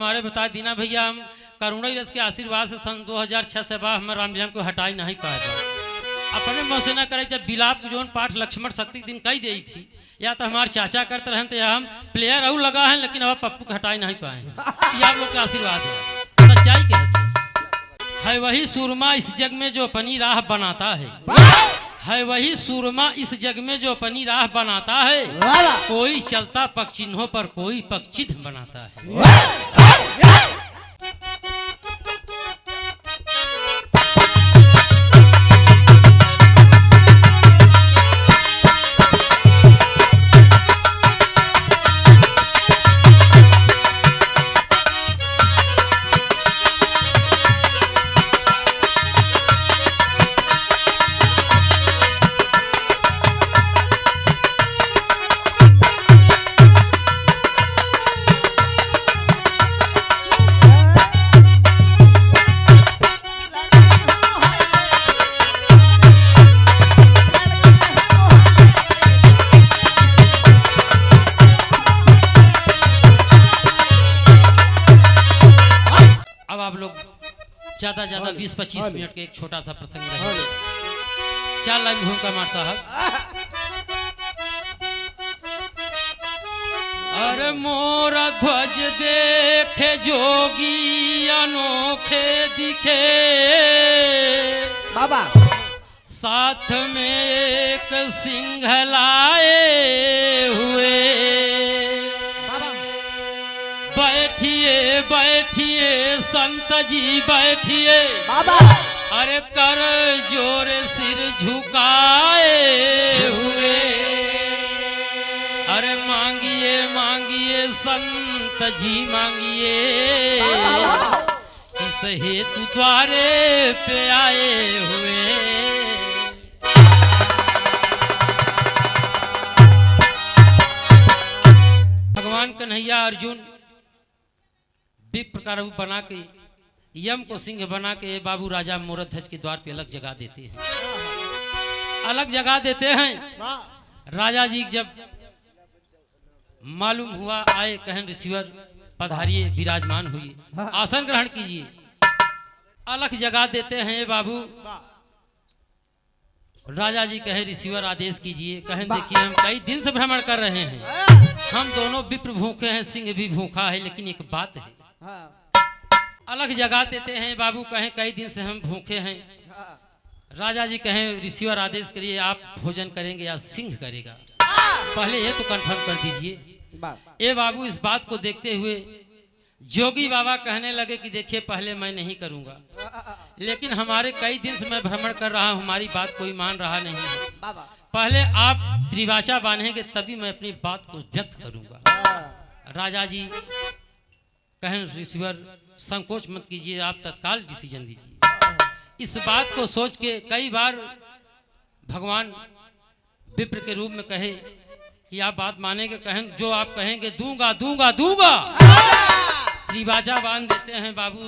हमारे बता दीना भैया हम करुणा रस के आशीर्वाद से सन 2006 से बाद हमारे राम को हटाई नहीं पाएगा। अपने मुँह से न करे जब बिलाप जोन पाठ लक्ष्मण शक्ति दिन कही दी थी या तो हमारे चाचा करते रहते या हम प्लेयर और लगा है लेकिन अब पप्पू को हटाई नहीं पाए ये आप लोग का आशीर्वाद है। सच्चाई के है वही सूरमा इस जग में जो अपनी राह बनाता है वही सूरमा इस जग में जो अपनी राह बनाता है। कोई चलता पग चिन्हों पर कोई पग चिन्ह बनाता है। ज्यादा 20-25 मिनट के एक छोटा सा प्रसंग रहे। 4 लाइन भूमिका मार साहब। अरे मोरा ध्वज देखे जोगी अनोखे दिखे बाबा साथ में एक सिंह लाए हुए। बैठिए बैठिए संत जी बैठिए बाबा अरे कर जोर सिर झुकाए हुए। अरे मांगिए मांगिए संत जी मांगिए इस हेतु द्वारे पे आए हुए। भगवान कन्हैया अर्जुन विप्र का रूप बना के यम को सिंह बना के बाबू राजा मोरध्वज के द्वार पे अलग जगह देते हैं। अलग जगह देते हैं। राजा जी जब मालूम हुआ आए कहन रिसीवर पधारिए विराजमान हुई आसन ग्रहण कीजिए। अलग जगह देते हैं बाबू। राजा जी कहे रिसीवर आदेश कीजिए। कहें देखिए हम कई दिन से भ्रमण कर रहे हैं। हम दोनों विप्र भूखे हैं सिंह भी भूखा है लेकिन एक बात है अलग जगह देते हैं बाबू। कहें कई दिन से हम भूखे हैं। राजा जी कहें रिसीवर आदेश करिए आप भोजन करेंगे या सिंह करेगा पहले ये तो कंफर्म कर दीजिए। ए बाबू इस बात को देखते हुए जोगी बाबा कहने लगे कि देखिए पहले मैं नहीं करूंगा लेकिन हमारे कई दिन से मैं भ्रमण कर रहा हूं हमारी बात कोई मान रहा नहीं है। पहले आप त्रिवाचा बांधेंगे तभी मैं अपनी बात को व्यक्त करूंगा। राजा जी कहें रिसीवर संकोच मत कीजिए आप तत्काल डिसीजन दीजिए। इस बात को सोच के कई बार भगवान विप्र के रूप में कहे कि आप बात मानेंगे। कहें जो आप कहेंगे दूंगा दूंगा दूंगा। त्रिवाचा बांध देते हैं बाबू।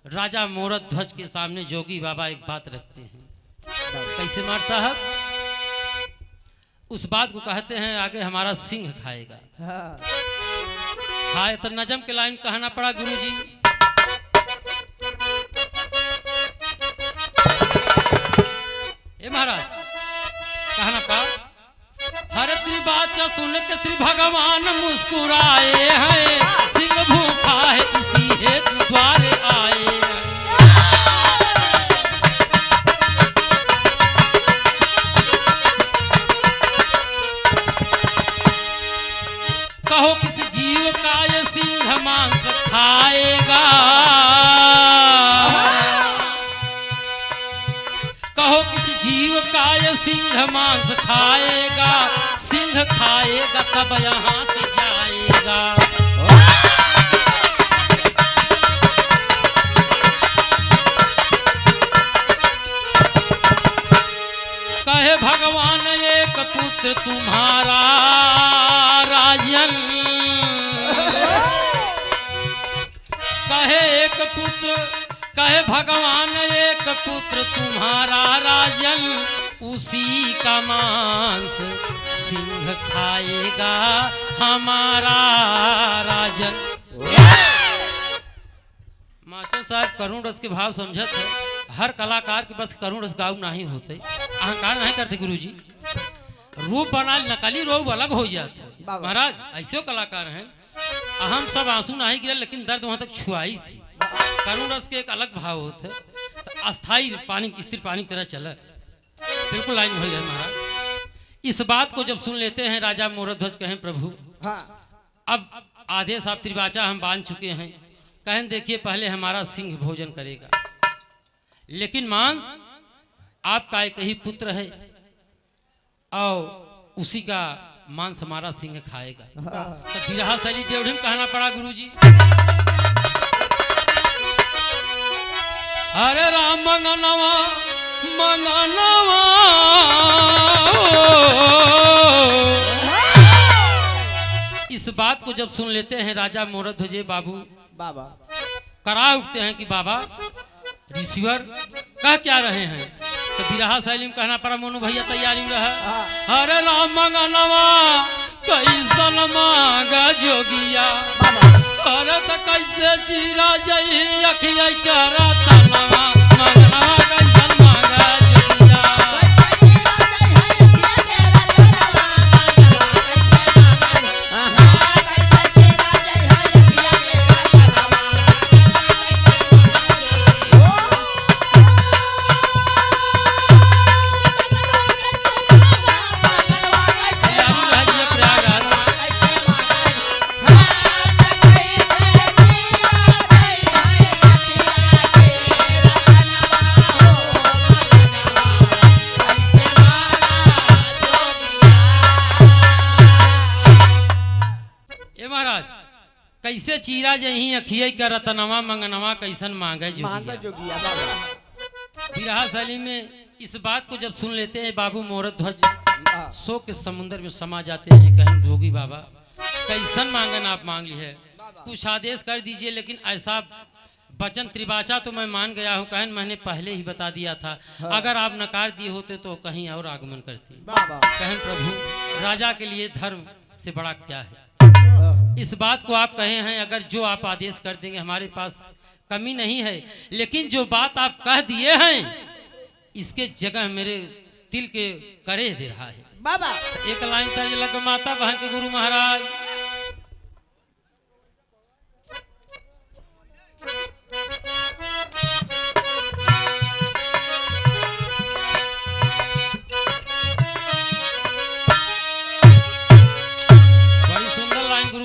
राजा मोरध्वज के सामने जोगी बाबा एक बात रखते हैं। कैसे मार साहब उस बात को कहते हैं आगे हमारा सिंह खाएगा। हाँ तो नजम के लाइन कहना पड़ा गुरुजी। ए महाराज कहना पड़ा हर त्रिवाचा सुन के श्री भगवान मुस्कुराए हैं। सिंह भूखा है इसी हेतु द्वारे आए। कहो किस जीव का ये सिंह मांस खाएगा। कहो किस जीव का ये सिंह मांस खाएगा। सिंह खाएगा तब यहाँ से जाएगा। कहे भगवान एक पुत्र तुम्हारा राजन। कहे एक पुत्र कहे भगवान एक पुत्र तुम्हारा राजन, उसी का मांस सिंह खाएगा हमारा राजन। मास्टर साहब करुण रस के भाव समझत है। हर कलाकार के बस करुण रस गाऊ नहीं होते, अहंकार नहीं करते गुरुजी। रूप बना नकली रूप अलग हो जाते महाराज, ऐसे कलाकार हैं। हम सब आंसू नहीं गिरे लेकिन दर्द वहां तक छुआई थी। करुण रस के एक अलग भाव होते, तो अस्थाई पानी स्थिर पानी की तरह चले, बिल्कुल लाइन हो गए महाराज। इस बात को जब सुन लेते हैं राजा मोरध्वज कहें प्रभु अब आदेश आप त्रिवाचा हम बांध चुके हैं, कहें देखिए पहले हमारा सिंह भोजन करेगा, लेकिन मांस आपका एक ही पुत्र है और उसी का मांस हमारा सिंह खाएगा। तो बिरहा शैली टेढ़ी में कहना पड़ा गुरुजी। हरे राम मंगनवा मंगनवा इस बात को जब सुन लेते हैं राजा मोरध्वज बाबू बाबा करा उठते हैं कि बाबा ऋषिवर कह क्या रहे हैं। तो बिरहा शैली में कहना पड़ा मोनू भैया तैयारी में रहा। हरे राम मंगनवा कैसन मांगा जोगिया, अरे तो कैसे चीरा जई अखिया करा तनवा मंगनवा कैसन मांगा जोगिया। कैसे चीरा जही अखिया का रतनवा मंगनवा कैसन मांगे जोगिया। बिरहा शैली में इस बात को जब सुन लेते हैं बाबू मोरध्वज शोक के समुद्र में समा जाते हैं। कहें जोगी बाबा कैसन मांगन आप मांग ली है, कुछ आदेश कर दीजिए। लेकिन ऐसा वचन त्रिवाचा तो मैं मान गया हूँ, कहन मैंने पहले ही बता दिया था, अगर आप नकार दिए होते तो कहीं और आगमन करती। कहन प्रभु राजा के लिए धर्म से बड़ा क्या है, इस बात को आप कहे हैं। अगर जो आप आदेश कर देंगे हमारे पास कमी नहीं है, लेकिन जो बात आप कह दिए हैं इसके जगह मेरे दिल के करे दे रहा है बाबा। तो एक लाइन तर्ज लग माता बहन के गुरु महाराज।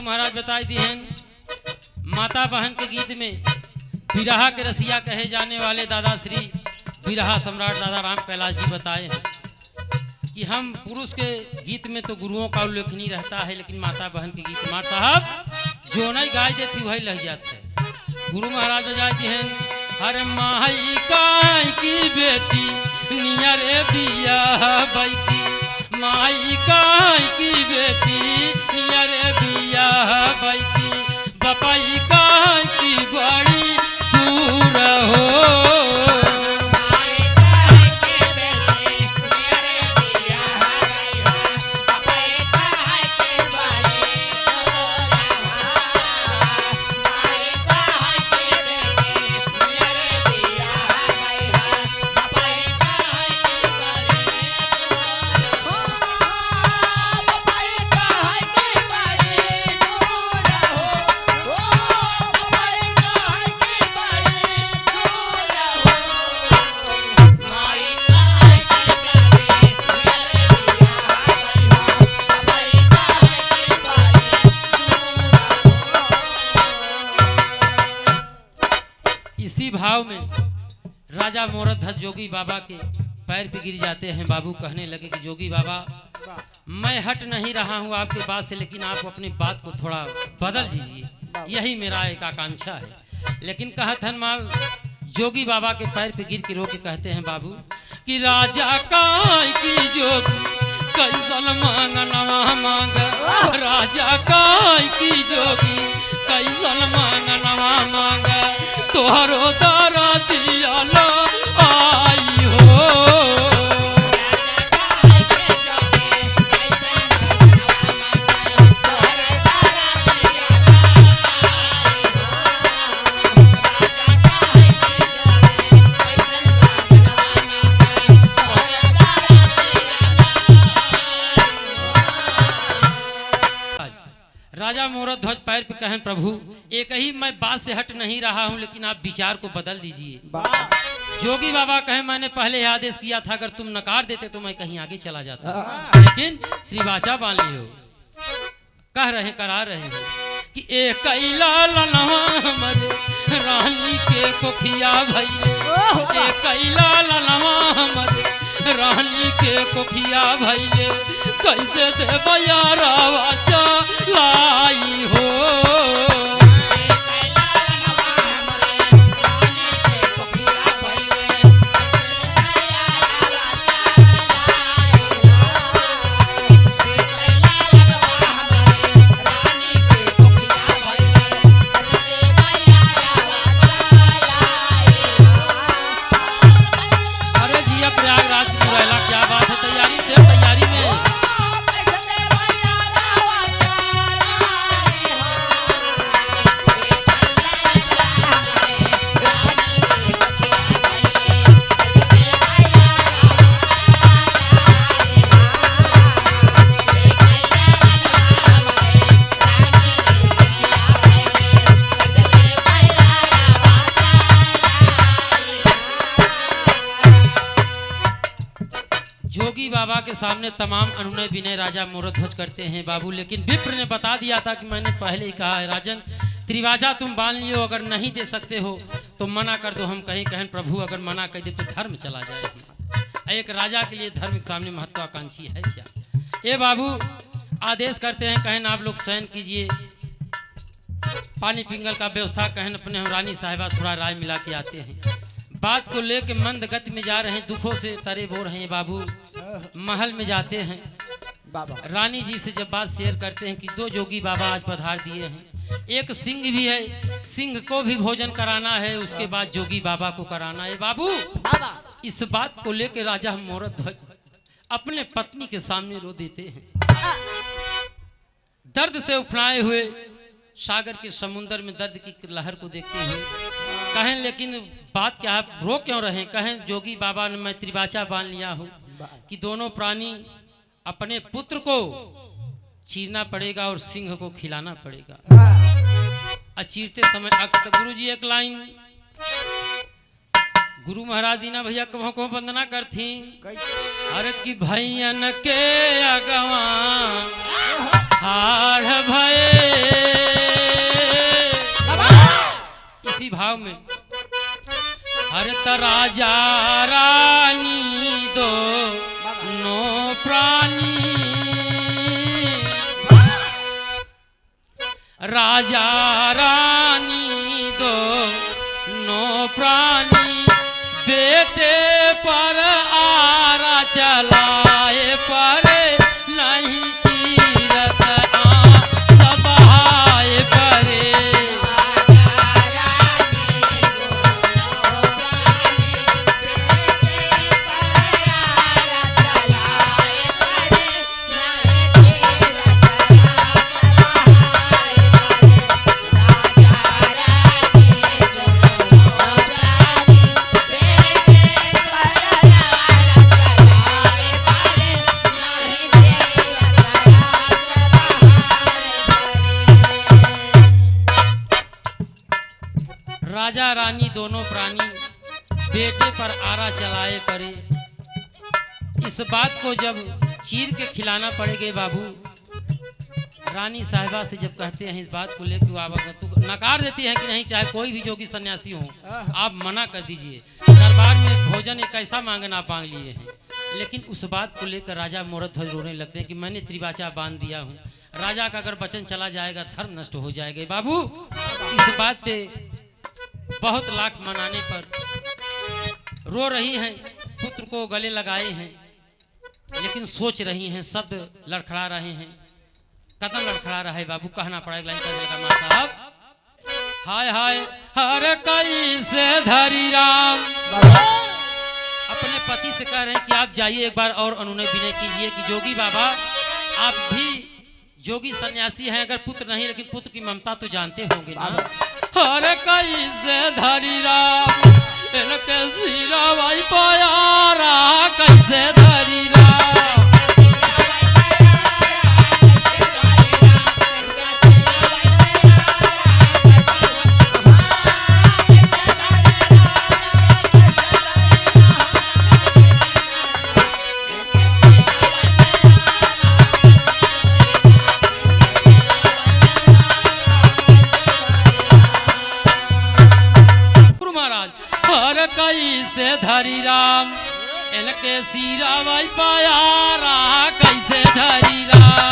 महाराज बताई दी हैं माता बहन के गीत में बिरहा के रसिया कहे जाने वाले दादा श्री बिरहा सम्राट दादा राम कैलाश जी बताए हैं कि हम पुरुष के गीत में तो गुरुओं का उल्लेखनीय रहता है, लेकिन माता बहन के गीत मार साहब जो नहीं गाय देती वही लग जाते हैं। गुरु महाराज बजाए दी हैं हर माई काय की बेटी नियरे दिया बैठी, माई काय की बेटी नियरे बिया बैठी, बपाई काय की बड़ी दूर हो। इसी भाव में राजा मोरध्वज जोगी बाबा के पैर पे गिर जाते हैं। बाबू कहने लगे कि जोगी बाबा मैं हट नहीं रहा हूँ आपके बात से, लेकिन आप अपनी बात को थोड़ा बदल दीजिए, यही मेरा एक आकांक्षा है। लेकिन कहते हैं जोगी बाबा के पैर पे गिर के रो के कहते हैं बाबू कि राजा काय की जोगी कैसन मांगनवा मांग, राजा काय की जोगी कैसन मांगनवा मांग, तोहरो दारा दिया लो आई हो। पैर पे कहें प्रभु एक ही मैं बात से हट नहीं रहा हूं, लेकिन आप विचार को बदल दीजिए। जोगी बाबा कहें मैंने पहले आदेश किया था, अगर तुम नकार देते तो मैं कहीं आगे चला जाता, लेकिन त्रिवाचा बांध लियो। कह रहे करा रहे हैं कि एक हमरे रानी के कोखिया भैले, एक हमरे रानी के कोखिया भैले, कैसे दे बयारावा चलाई हो। जोगी बाबा के सामने तमाम अनुनय विनय राजा मोरध्वज करते हैं बाबू, लेकिन विप्र ने बता दिया था कि मैंने पहले ही कहा है राजन त्रिवाचा तुम बांध लियो, अगर नहीं दे सकते हो तो मना कर दो। हम कहीं कहन प्रभु अगर मना कर दे तो धर्म चला जाए। एक राजा के लिए धर्म के सामने महत्वाकांक्षी है क्या? ये बाबू आदेश करते हैं, कहन आप लोग शयन कीजिए, पानी पिंगल का व्यवस्था कहन अपने हम रानी साहिबा थोड़ा राय मिला के आते हैं। बात को लेके मंद गति में जा रहे हैं, दुखों से तरे बोर हैं बाबू। महल में जाते हैं, रानी जी से जब बात शेयर करते हैं कि दो जोगी बाबा आज पधार दिए हैं, एक सिंह भी है, सिंह को भी भोजन कराना है, उसके बाद जोगी बाबा को कराना है बाबू। इस बात को लेके राजा मोरध्वज अपने पत्नी के सामने रो देते हैं। दर्द से उफनाए हुए सागर के समुंदर में दर्द की लहर को देखते हुए कहें लेकिन बात क्या है, रो क्यों रहे? कहें जोगी बाबा ने मैं त्रिवाचा बांध लिया हूँ कि दोनों प्राणी अपने पुत्र को चीरना पड़ेगा और सिंह को खिलाना पड़ेगा। चीरते समय अक्सर गुरु जी एक लाइन गुरु महाराज दीना भैया को वंदना करती, अरे कि भैयन के अगवा हार भये, इसी भाव में हर राजा रानी दो नो प्राणी, राजा रानी दो नो प्राणी, बेटे पर आरा चलाए पर नहीं चीरत सबाए परे। राजा रानी दोनों प्राणी बेटे पर आरा चलाए पड़े। इस बात को जब चीर के खिलाना पड़ेगा बाबू, रानी साहिबा से जब कहते हैं इस बात को लेकर बाबा तो नकार देती है कि नहीं, चाहे कोई भी जोगी सन्यासी हो आप मना कर दीजिए। दरबार में भोजन एक ऐसा मांगना आप मांग लिए हैं, लेकिन उस बात को लेकर राजा मोरध्वज रोने लगते हैं कि मैंने त्रिवाचा बांध दिया हूँ, राजा का अगर वचन चला जाएगा धर्म नष्ट हो जाएगा। बाबू इस बात पे बहुत लाख मनाने पर रो रही हैं, पुत्र को गले लगाए हैं, लेकिन सोच रही हैं, शब्द लड़खड़ा रहे हैं, कदम लड़खड़ा रहा है बाबू। कहना पड़ेगा माँ साहब, हाय हाय हर कई से धरी राम, अपने पति से कह रहे हैं कि आप जाइए एक बार और अनुनय विनय कीजिए कि जोगी बाबा आप भी जोगी सन्यासी हैं, अगर पुत्र नहीं लेकिन पुत्र की ममता तो जानते होंगे ना। हर कई से धरी राम इनके सिरा भाई प्यारा कैसे धरी राम, हर कैसे धरी राम इनके सिरवा प्यारा कैसे धरी राम।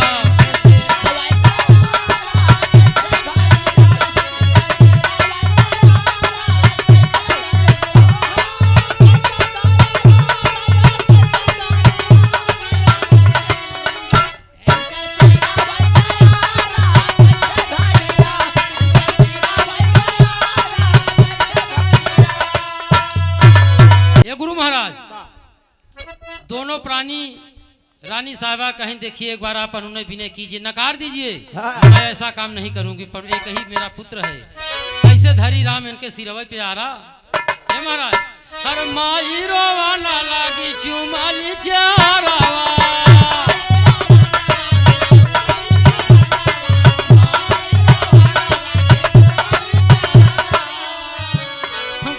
गुरु महाराज दोनों प्राणी रानी साहबा कहीं देखिए एक बार आप अनुनय विनय कीजिए, नकार दीजिए। मैं ऐसा काम नहीं करूंगी, पर एक ही मेरा पुत्र है, कैसे धरी राम इनके सिरवे पे आ रहा। हे महाराज हर माई रोवा ना लागी चुमाली चारावा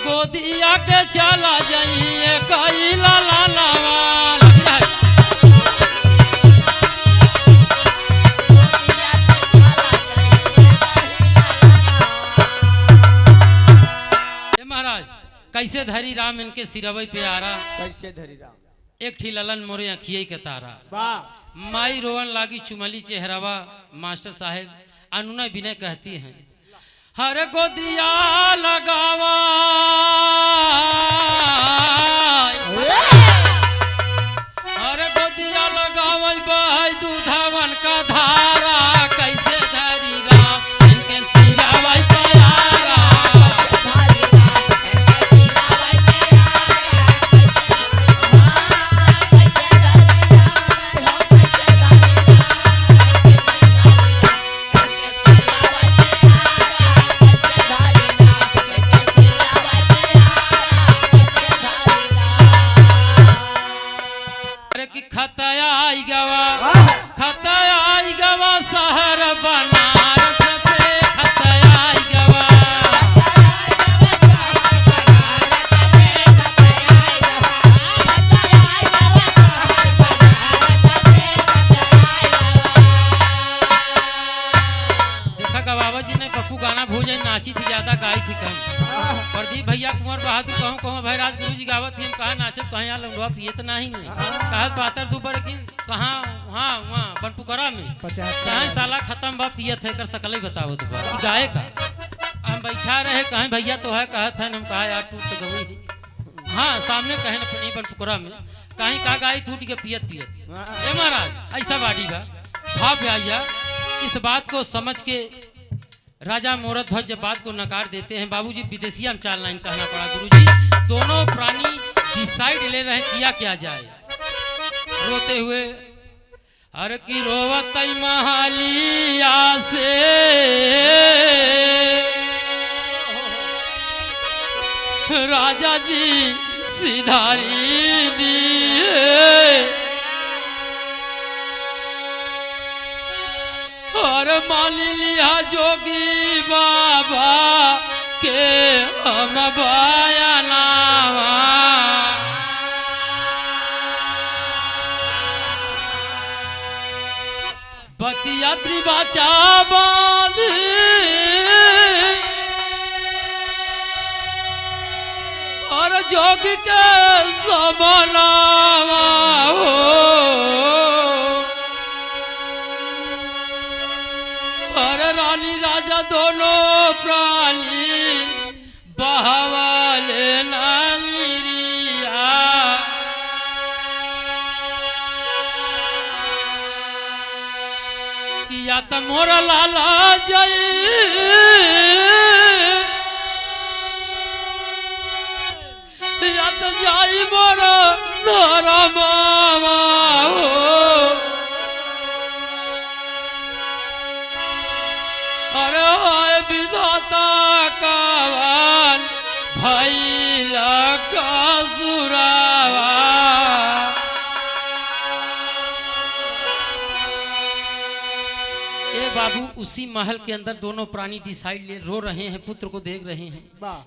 गोदिया के चला जाइए कई लाला लावा। महाराज कैसे धरी राम इनके सिरवई पे आ रहा, कैसे धरी राम एक ठी ललन मोरे अखिये के तारा माई रोवन लागी चुमली चेहरावा। मास्टर साहेब अनुनय विनय कहती हैं हर गोदिया लगावा हर गोदिया लगावल बहै दूधवन का धारा कैसे धरी राम इनके सिरवा प्यारा। खतया गवा शहर बनारस से खतया गवा देखा गवावा जी ने पप्पू गाना भूल नाची थी ज्यादा गाई थी कम। प्रदीप भैया कुंवर बहादुर कहूँ कहूँ भाई राज गुरु जी गावत थी कहा नाचब कहाँ यहाँ लंगड़वा पिए तो नहीं कहा पातर दू बड़ की कहाँ वहाँ वहाँ बनपुकरा में कहाँ साला खत्म बा पिए थे कर सकल ही बताओ तो गाय का हम बैठा रहे कहें भैया तो है कहा था हम कहा यार टूट तो गई हाँ सामने कहे अपनी बनपुकरा में कहीं कहा गाय टूट के पियत पियत। ए महाराज ऐसा बाड़ी बा भाव आइया इस बात को समझ के राजा मोरत ध्वज जब बात को नकार देते हैं बाबूजी विदेशिया में चाल लाइन कहना पड़ा। गुरुजी दोनों प्राणी डिसाइड ले रहे किया क्या जाए। रोते हुए हर की रोवत महालिया से राजा जी सिधारी दिए और मान लिया जोगी बाबा के हम बयानावा। बतिया त्रिबाचा बांधी और जोगी के सबनावा हो रानी राजा दोनों प्राणी बहवाले नानिरिया किया त मोरा लाला जई या त जाई मोरा धरा मामा हो अरे हाय विधाता कावन भैला का सुरावा। ए बाबू उसी महल के अंदर दोनों प्राणी डिसाइड ले रो रहे हैं, पुत्र को देख रहे हैं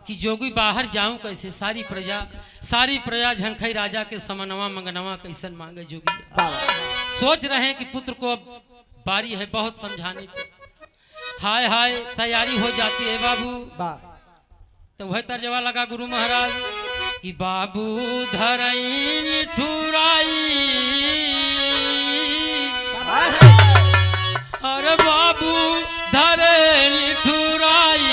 कि जोगी बाहर जाऊं कैसे। सारी प्रजा झंखई राजा के समनवा मंगनवा कैसन मांगे जोगी। सोच रहे हैं कि पुत्र को अब बारी है बहुत समझाने की। हाय हाय तैयारी हो जाती है बाबू। तो वह तर्जवा लगा गुरु महाराज कि बाबू धरई ठुराई, अरे बाबू धरई ठुराई,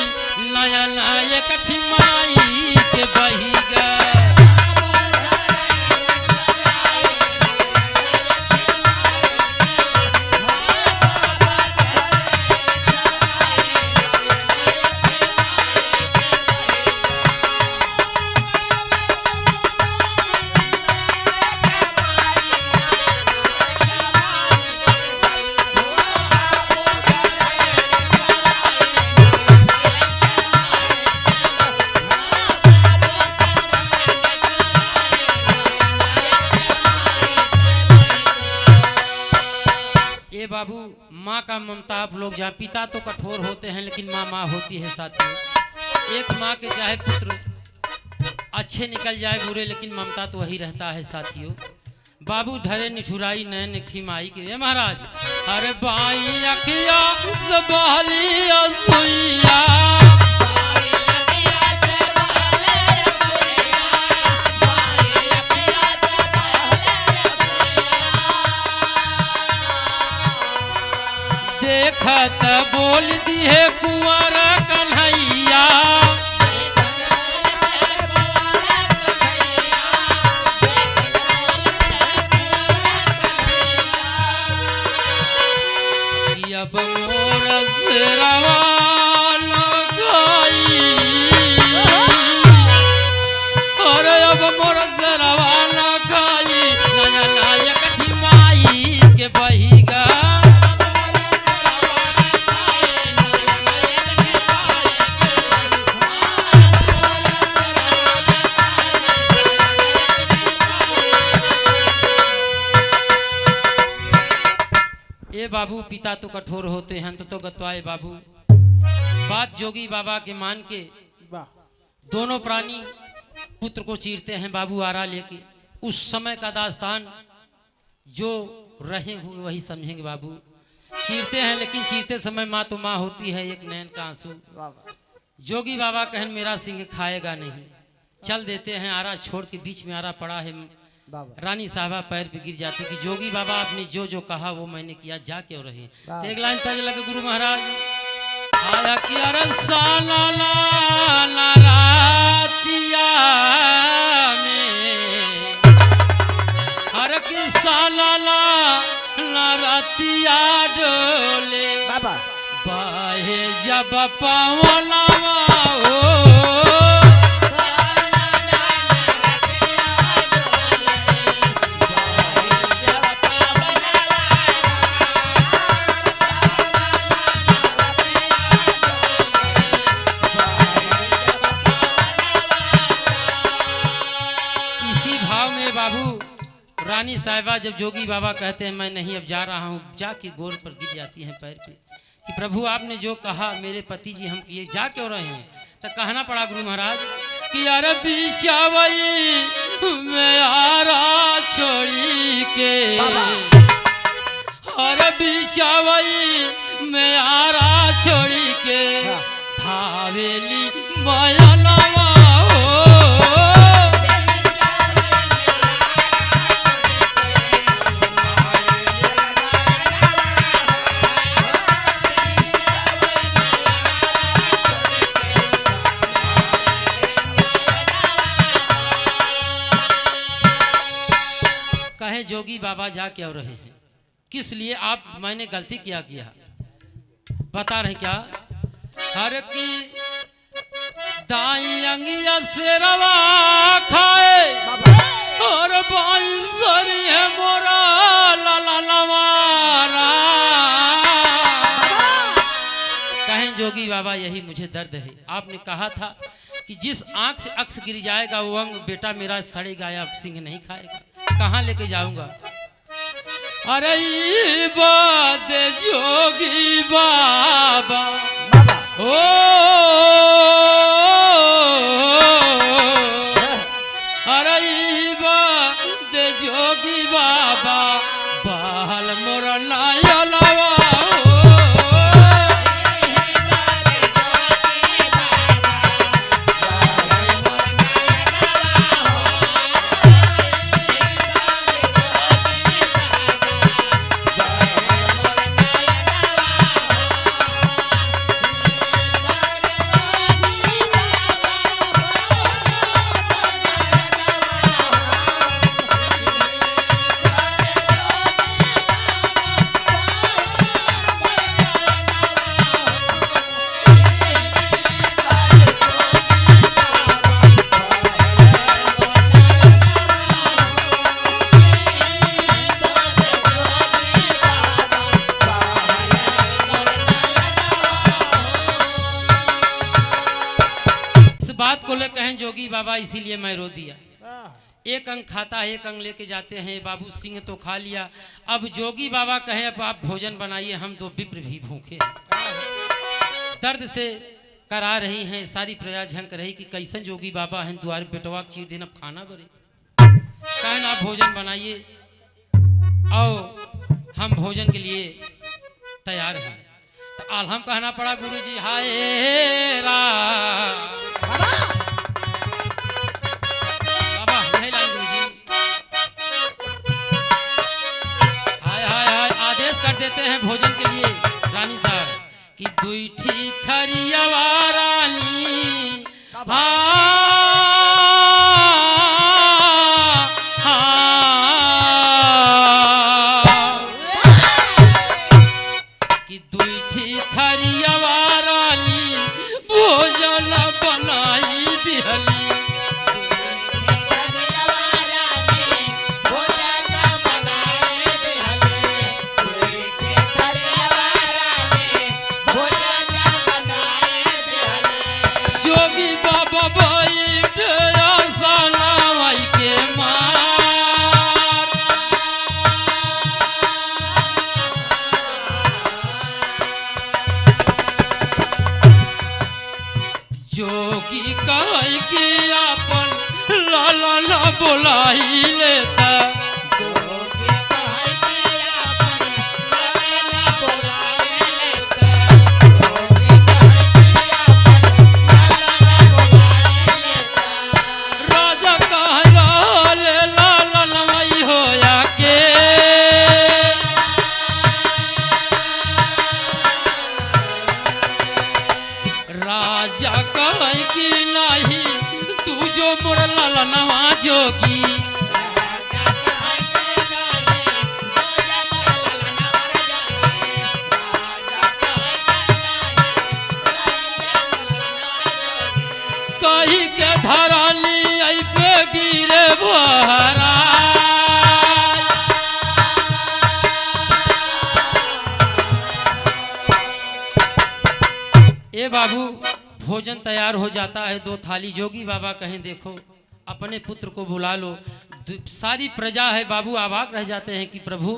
नया नया कठिमाई के बही गए। बाबू माँ का ममता आप लोग जहाँ पिता तो कठोर होते हैं लेकिन माँ माँ होती है साथियों। एक माँ के चाहे पुत्र अच्छे निकल जाए बुरे, लेकिन ममता तो वही रहता है साथियों। बाबू धरे निठुराई नैन ठिमाई के महाराज, अरे बाई अखिया सबहली असुइया, देखत बोल दिए कुंवर कन्हैया, अब मोर सिरवा लगाई, अरे अब मोर सिरवा लगाई, नया नया कठिमाई के बहिगा। ए बाबू पिता तो कठोर होते हैं तो गतवाए बाबू। बात जोगी बाबा के मान के दोनों प्राणी पुत्र को चीरते हैं बाबू आरा लेके। उस समय का दास्तान जो रहे हुए वही समझेंगे बाबू। चीरते हैं लेकिन चीरते समय माँ तो माँ होती है, एक नैन का आंसू। जोगी बाबा कहन मेरा सिंह खाएगा नहीं, चल देते हैं। आरा छोड़ के बीच में आरा पड़ा है, रानी साहबा पैर पे गिर जाती कि जोगी बाबा आपने जो जो कहा वो मैंने किया, जा क्यों रहे। तो एक लाइन तर्ज लगे गुरु महाराज, आया कि अरे साला रातिया में, अरे कि साला रातिया डोले बाबा बाहे जब पावला हो, रानी साहिबा जब जोगी बाबा कहते हैं मैं नहीं अब जा रहा हूँ, जाके गोर पर गिर जाती हैं पैर पे कि प्रभु आपने जो कहा मेरे पति जी हम ये जा क्यों रहे हैं। तो कहना पड़ा गुरु महाराज कि अरे बिचावई मैं आरा छोड़ी के, अरे बिचावई मैं आरा छोड़ी के, धावेली मयनवा जोगी बाबा जा क्यों रहे हैं, किस लिए आप मैंने गलती किया बता रहे क्या। हर की दाई अंगिया से रवा खाए और बाई सरी है मोरा लाला नवारा। कहें जोगी बाबा यही मुझे दर्द है, आपने कहा था कि जिस आंख से अक्स गिर जाएगा वो अंग बेटा मेरा सड़ेगा या सिंह नहीं खाएगा, कहाँ लेके जाऊंगा। अरे बात जोगी बाबा ओ अरे बात जोगी बाबा बाल मोरा लाया लावा बात को ले कहें जोगी बाबा इसीलिए मैं रो दिया। एक अंग खाता है, एक अंग लेके जाते हैं बाबू, सिंह तो खा लिया। अब जोगी बाबा कहे अब आप भोजन बनाइए, हम दो विप्र भी भूखे हैं। दर्द से करा रही हैं, सारी प्रजा झंक रही कि कैसन जोगी बाबा हैं, द्वार बेटवा चीर दिन अब खाना बरे। कहें आप भोजन बनाइए और हम भोजन के लिए तैयार हैं। तो आलम कहना पड़ा गुरुजी हाय रा कर देते हैं भोजन के लिए रानी साहब कि दुईठी थरियावा रानी कि दुईठी थरियावा रानी भोजन बनाई दिहली। जोगी कह कि अपन लाला बोलाई लेता, जोगी कह कि अपन लाला बोलाई लेता, जोगी कह कि अपन लाला बोलाई लेता। राजा कह ले लाला नवई होया के राजा कह कि नहीं तू जो मोर लाला नवा जोगी। कही के धराली आई पे गिरे बहरा ए बाबू भोजन तैयार हो जाता है, 2 थाली। जोगी बाबा कहें देखो अपने पुत्र को बुला लो। सारी प्रजा है बाबू अवाक रह जाते हैं कि प्रभु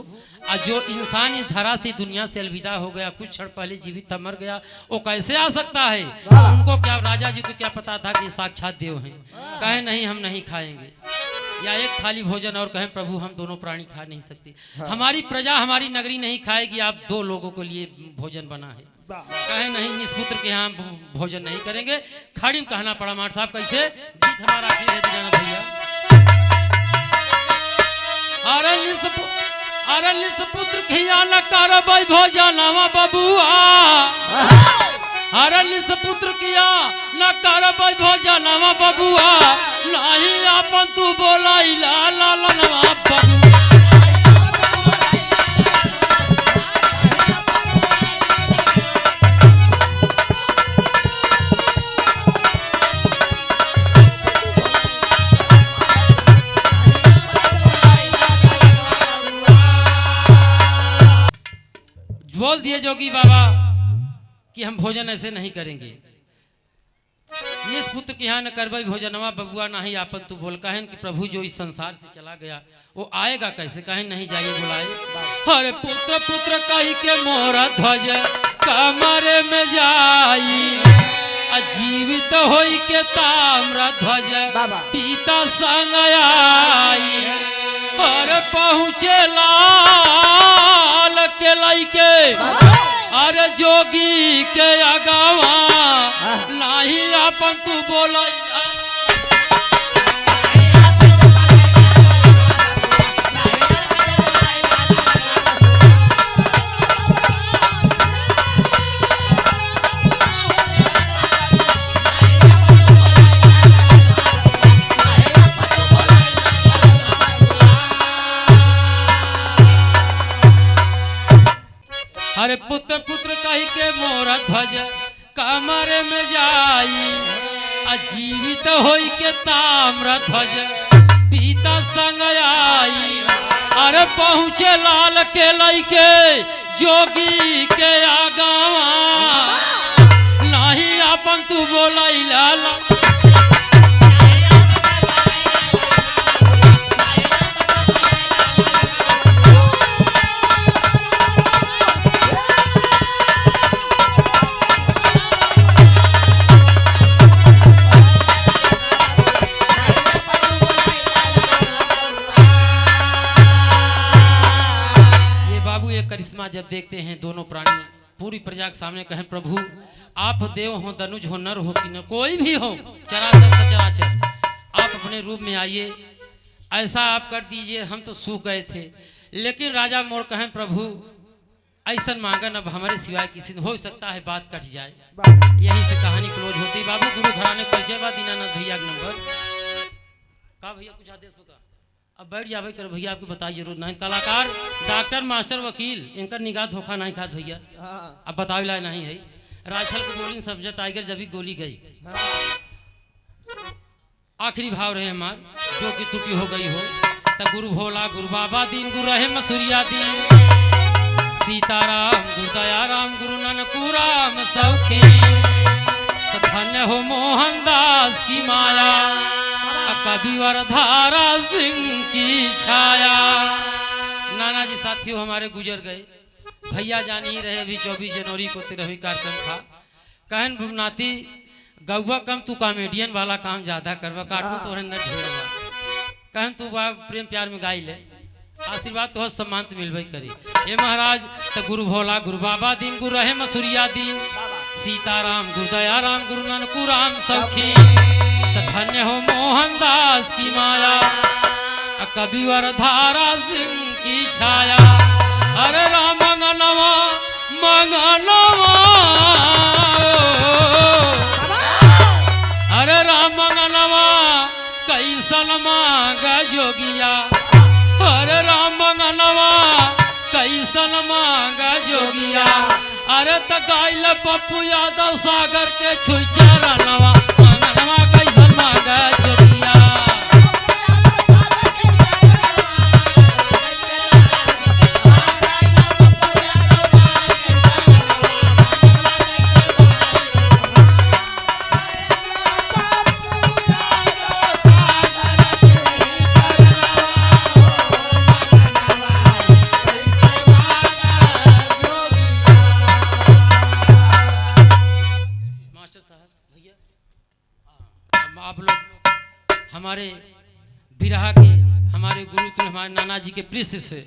जो इंसान इस धरा से दुनिया से अलविदा हो गया, कुछ क्षण पहले जीवित था मर गया, वो कैसे आ सकता है? उनको क्या, राजा जी को क्या पता था कि साक्षात देव हैं। कहें नहीं हम नहीं खाएंगे, या एक थाली भोजन और कहें प्रभु हम दोनों प्राणी खा नहीं सकते, हमारी प्रजा हमारी नगरी नहीं खाएगी, आप 2 लोगों के लिए भोजन बना है। कहे नहीं निष्पुत्र के यहाँ भोजन नहीं करेंगे। खड़ी में कहना पड़ा मार साहब कैसे गीत हमारा भैया। अरे निष्पुत्र खिया न करबै भोजनवा बबुआ, अरे निष्पुत्र किया न करबै भोजनवा बबुआ, नहीं अपन तू बोलाई लाला नवा बबुआ। बोल दिए जोगी बाबा कि हम भोजन ऐसे नहीं करेंगे। निष्पुत्र के यहाँ न करबै भोजनवा बबुआ, नहीं आपन तू बोल। कहें कि प्रभु जो इस संसार से चला गया वो आएगा कैसे? कहें नहीं जाइए बुलाए। हरे पुत्र पुत्र कही के मोरा ध्वज कमरे में जाई, जीवित होई के ताम्र ध्वज पिता संग आई। अरे पहुँचे लाल के लइके, अरे जोगी के अगवा, नहीं अपन तू बोला। अरे पुत्र पुत्र कही के मोरा ध्वज कमरे में जाई, जीवित होई के ताम्र ध्वज पिता संग आई। अरे पहुँचे लाल के लइके जोगी के आगवा, नहीं अपन तू बोलाई लाला। जब देखते हैं दोनों प्राणी पूरी प्रजा के सामने कहें प्रभु आप देव हो दनुज हो नर हो कि न कोई भी हो चराचर सचराचर आप अपने रूप में आइए ऐसा आप कर दीजिए हम तो सूख गए थे। लेकिन राजा मोर कहें प्रभु ऐसा मांगन अब हमारे सिवाय किसी हो सकता है बात कट जाए। यहीं से कहानी क्लोज होती। बाबू गुरु घराने परिचय बा दीनानाथ भैया का नंबर का भैया कुछ आदेश होगा अब बैठ जावे कर भैया आपको बताई जरूर नहीं। कलाकार डॉक्टर मास्टर वकील इनका निगाह धोखा नहीं खात भैया अब बतावे ला नहीं है। राइफल की गोली सब्जेक्ट टाइगर जब भी गोली गई आखिरी भाव रहे हमार जो कि त्रुटि हो गई हो तो गुरु भोला गुरु बाबा दीन गुरु रहे मसूरिया दीन सीताराम गुरु दयाराम गुरु ननकू राम सौखी तो धन्य हो मोहनदास की माया कविवर धारा सिंह की छाया। नाना जी साथियों हमारे गुजर गए। भैया जान ही रहे अभी 24 जनवरी को 13वीं कार्यक्रम था। कहन भुवनाती गौवा कम तू कॉमेडियन वाला काम ज्यादा करवा काटू तो अंदर ढेर बा कहन तू बा प्रेम प्यार में गाई ले आशीर्वाद तो सम्मान तो मिलबे करी। ये महाराज तो गुरु भोला गुरु बाबा दीन गुरु रहे मसूरिया दीन सीताराम गुरु दयाराम गुरु ननकू राम सौखी तो धन्य हो मोहनदास की माया कविवर धारा सिंह की छाया। अरे राम मंगलवा मंगलवा अरे राम मंगलवा कैसन मांगा जोगिया अरे राम मंगलवा कैसन मांगा जोगिया। अरे त गाइल पप्पू यादव सागर के छुई नवा मंगलवा कैसन मांगा जोगिया। आप लोग हमारे बिरहा के हमारे गुरु हमारे नाना जी के पृष्ठ से